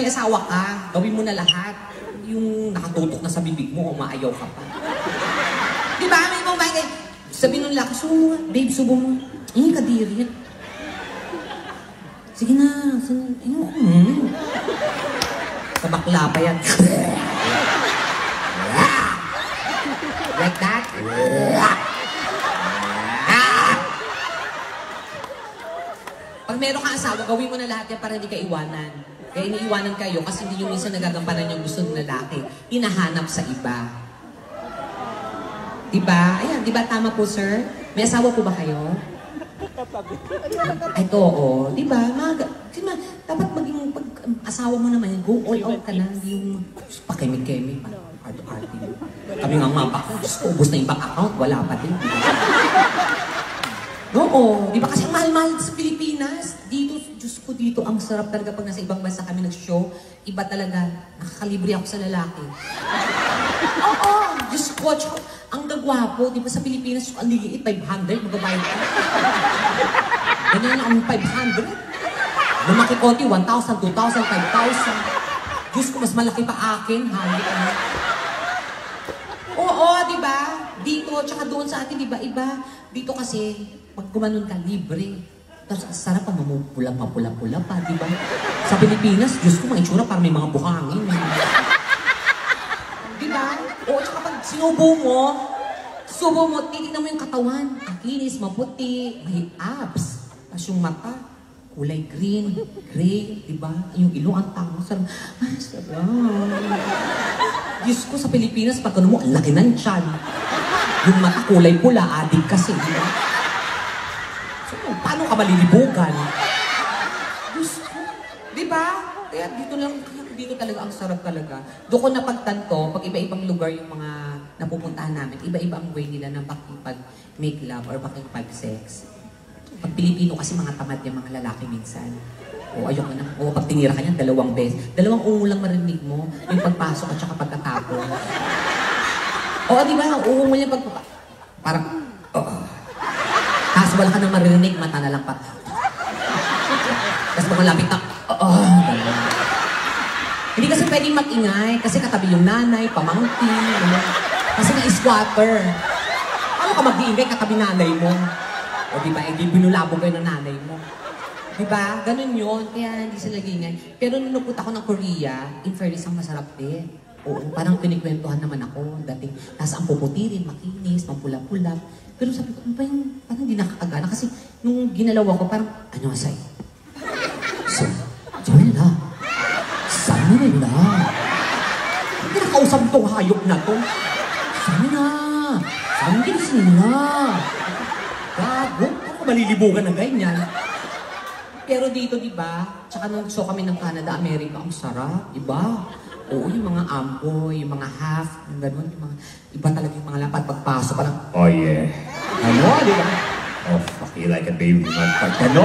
may asawa ka, gawin mo na lahat. Yung nakatutok na sa bibig mo, umaayaw ka pa. Diba? May ibang bagay. Sabi nung laki, subo mo nga. Babe, subo mo. Kadiri. Sige na. Sa bakla pa yan. Like that. Pag meron kang asawa, gawin mo na lahat yan para hindi ka iwanan. Kaya iniiwanan kayo kasi hindi yung minsan nagagampanan yung gusto ng lalaki. Hinahanap sa iba. Diba? Ayan, diba tama po, sir? May asawa po ba kayo? Ay, oo. Diba? Dapat maging pag-asawa mo naman, go all out ka na. Yung pakemik-kemik. Art-arty. Kami nga ubos na yung bank account, wala pa din. Oo, di ba kasi mahal-mahal sa Pilipinas? Dito, Diyos ko dito, ang sarap talaga pag nasa ibang bansa kami nag-show. Iba talaga, nakakalibre ako sa lalaki. Oo, Diyos ko, ang gagwapo, di ba sa Pilipinas, ang liliit, 500, magabayad ka. Ganyan ang 500. Lumaki konti, 1,000, 2,000, 5,000. Diyos ko, mas malaki pa akin, halik ka. Oo, di ba? Dito, tsaka doon sa atin, di ba? Iba. Dito kasi, pag gumanon ka, libre. Tapos, sarap pa mamupula-pula pa, di ba? Sa Pilipinas, Diyos ko, mga itsura parang may mga buhangin. Di ba? Oo, tsaka pag sinubo mo, titignan mo yung katawan. Ang kinis, maputi, may abs. Tapos yung mata, kulay green, gray, di ba? Yung ilong, ang tango, sarap. Ay, sarap. Diyos ko, sa Pilipinas, pag ano mo, ang laki ng tiyan. Yung mata kulay pula, adik kasi, di ba? So, paano ka malilibugan? Diyos ko, di ba? Kaya dito talaga ang sarap talaga. Doon ko napagtanto, pag iba-ibang lugar yung mga napupuntahan namin, iba-iba ang way nila ng pakipag-make love or pakipag-sex. Pag Pilipino kasi mga tamad yung mga lalaki minsan. O ayoko na. O pag tinira ka niyan, 2 beses. 2 ungo lang marinig mo. Yung pagpasok at saka pagkatapon. O di ba, ang ungo mo niya parang, tapos wala ka nang marinig, mata na lang pa. Tapos mga lapit na, Hindi kasi pwedeng mag-ingay, kasi katabi yung nanay, pamangkin, kasi na-squatter. Paano ka mag-iingay katabi nanay mo? O diba, hindi binulabog kayo ng nanay mo. Diba? Ganun yun. Kaya hindi sila ingay. Pero nung napunta ako ng Korea, in fairness, ang masarap din. Oo, parang pinikwentuhan naman ako. Dating, nasa ang puputi rin, makinis, mampula-pula. Pero sabi ko, ano ba yung, parang hindi nakakagana. Kasi nung ginalaw ako, parang, ano asay? So, sorry na. Saan na? Hindi nakausap tong hayop na to. Saan na? Saan na? Gago, ako malilibugan ng ganyan. Pero dito, di ba? Tsaka nung show kami ng Canada, America, ang sarap, di ba? Oo, yung mga amboy, yung mga half, yung gano'n, yung mga, iba talaga yung mga lapad, pagpasok, parang, oh yeah. Ano, di ba? Oh, fuck, you like it, baby, motherfucker. Ano?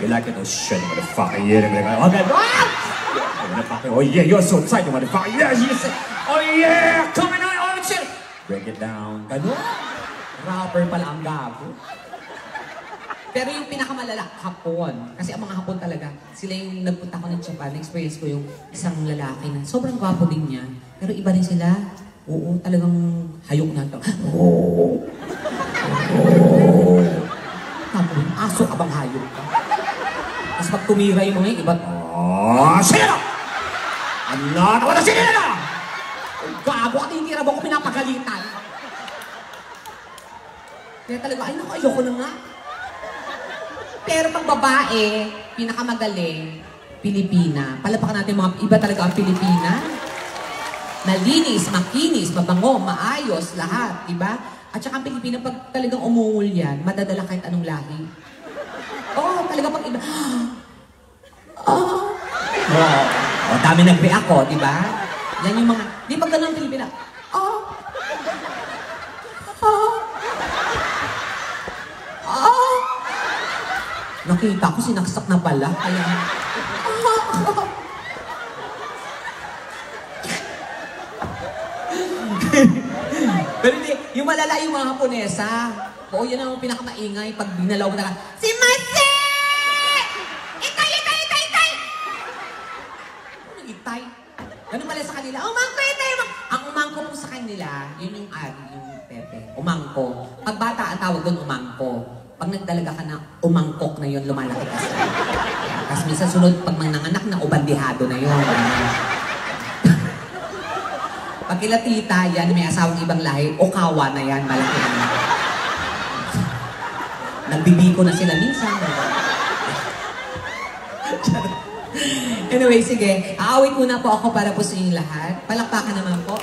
You like it, oh shit, motherfucker, yeah, oh, gano'n! Oh yeah, you're so excited, motherfucker, yeah, yes, oh yeah, coming on, oh shit! Break it down, gano'n? Rapper pala ang gago. Pero yung pinakamalala, Hapon. Kasi ang mga Hapon talaga, sila yung nagpunta ko ng Japan, experience ko yung isang lalaki na sobrang gwapo din niya. Pero iba rin sila. Oo, talagang hayok na ito. Oo. Oo. Tapos, aso ka bang hayok ka? Tapos pag tumira yung mga iba, sino? Ano? Wala sino na! Gago at hindi rabo ko pinapagalitan. Kaya talaga, ay naku, ayoko na nga. Pero pag babae, pinakamagaling, Pilipina. Palapakan natin mga iba talaga ang Pilipina. Malinis, makinis, mabango, maayos, lahat, diba? At saka ang Pilipina, pag talagang umungol yan, madadala kahit anong lahi. Oo, talaga pag iba, dami nag-react ko, diba? Yan yung mga, di pag ganun ang Pilipina, nakita ko, sinaksak na pala. Kaya... Pero hindi, yung malala yung mga Haponesa. Oo, yun ang pinakamaingay pag binalaw na ka. Si Masi! Itay! itay. Ganun pala sa kanila, umangko itay! Ang umangko po sa kanila, yun yung ari, yung pepe. Umangko. Pag bata, ang tawag doon umangko. Pag nagdalaga ka na, umangkok na yun, lumalaki ka sa. Tapos minsan sunod, pag nanganak na, ubandihado na yun. Pag kila tita, yan, may asawang ibang lahi, okawa na yan, malaki na. Nagbibiko na sila minsan. Anyway, sige. Aawit muna po ako para po sa inyong lahat. Palakpakan naman po.